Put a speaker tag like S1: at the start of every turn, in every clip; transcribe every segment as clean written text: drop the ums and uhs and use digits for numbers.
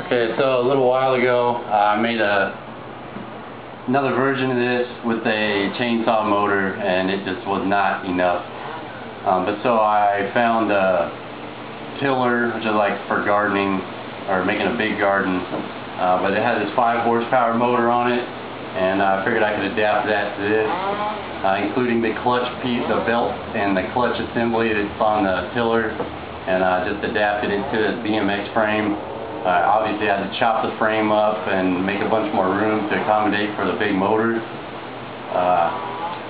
S1: Okay, so a little while ago I made another version of this with a chainsaw motor, and it just was not enough. But so I found a tiller, which is like for gardening or making a big garden, but it had this 5 horsepower motor on it, and I figured I could adapt that to this, including the clutch piece, the belt and the clutch assembly that's on the tiller, and just adapted it to this BMX frame. Obviously I had to chop the frame up and make a bunch more room to accommodate for the big motor.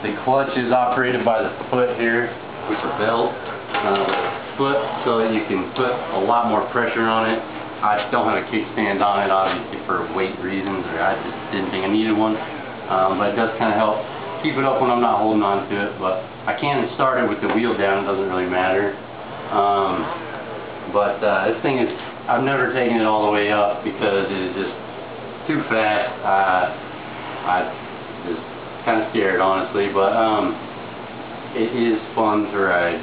S1: The clutch is operated by the foot here with the belt, foot, so that you can put a lot more pressure on it. I don't have a kickstand on it, obviously, for weight reasons, or I just didn't think I needed one. But it does kind of help keep it up when I'm not holding on to it. But I can start it with the wheel down, it doesn't really matter. This thing is, I've never taken it all the way up because it is just too fast. I just kind of scared, honestly, but it is fun to ride.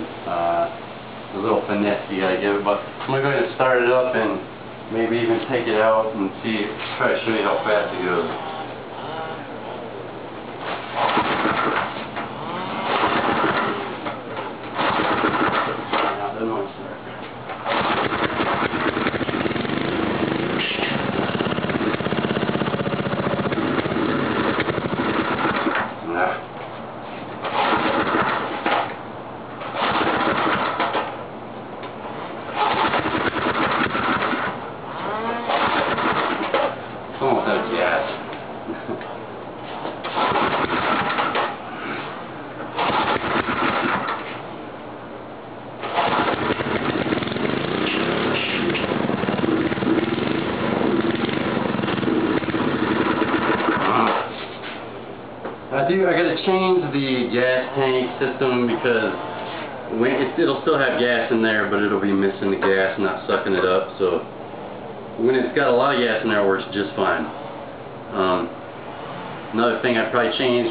S1: A little finesse you gotta give it, but I'm gonna go ahead and start it up and maybe even take it out and see, try to show you how fast it goes. I gotta change the gas tank system because it'll still have gas in there, but it'll be missing the gas, not sucking it up. So when it's got a lot of gas in there, it works just fine. Another thing I'd probably change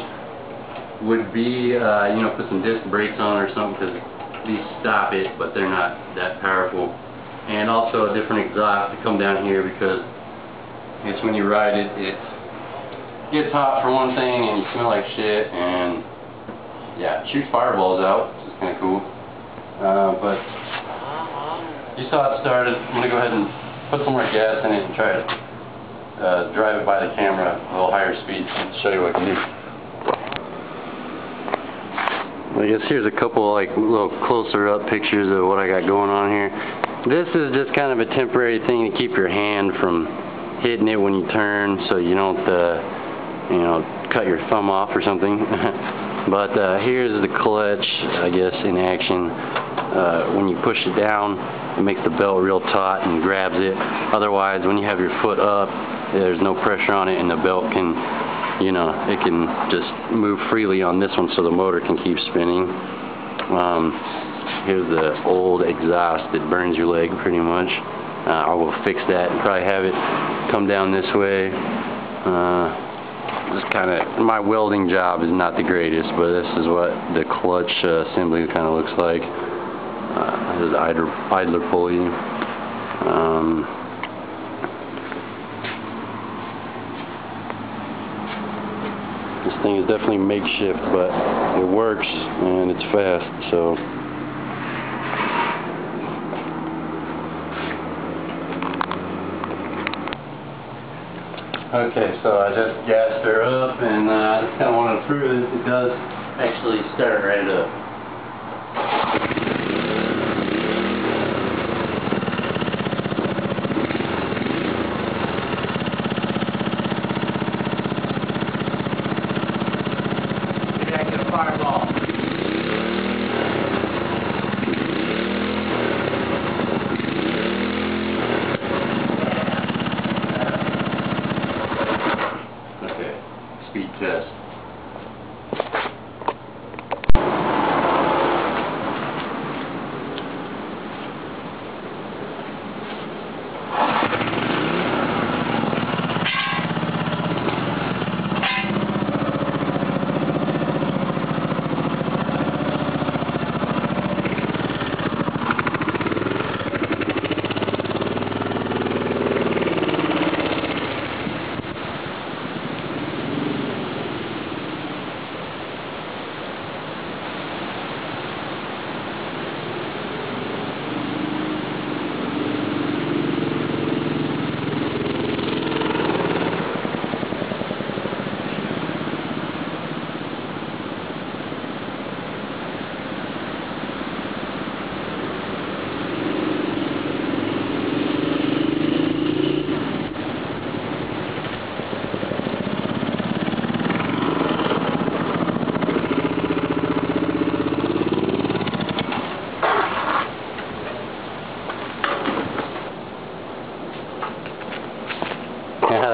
S1: would be, put some disc brakes on or something, because these stop it, but they're not that powerful. And also a different exhaust to come down here, because it's when you ride it, it gets hot for one thing, and you smell like shit, and yeah, it shoots fireballs out, which is kind of cool. But you saw it started. I'm going to go ahead and put some more gas in it and try to drive it by the camera a little higher speed to show you what I can do. I guess here's a couple like little closer up pictures of what I got going on here. This is just kind of a temporary thing to keep your hand from hitting it when you turn, so you don't cut your thumb off or something. But here's the clutch, I guess, in action. When you push it down, it makes the belt real taut and grabs it. Otherwise, when you have your foot up, there's no pressure on it, and the belt can, it can just move freely on this one, so the motor can keep spinning. Here's the old exhaust that burns your leg, pretty much. I will fix that and probably have it come down this way. Just kind of, my welding job is not the greatest, but this is what the clutch assembly kind of looks like. This is idler pulley. This thing is definitely makeshift, but it works and it's fast, so. Okay, so I just gassed her up, and I just kind of want to prove that it does actually start right up. Maybe I get a fireball. Speed test.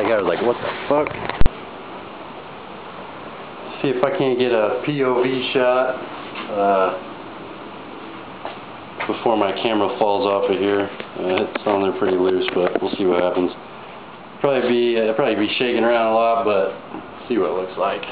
S1: the guy was like, what the fuck? See if I can't get a POV shot before my camera falls off of here. It's on there pretty loose, but we'll see what happens. Probably be shaking around a lot, but see what it looks like.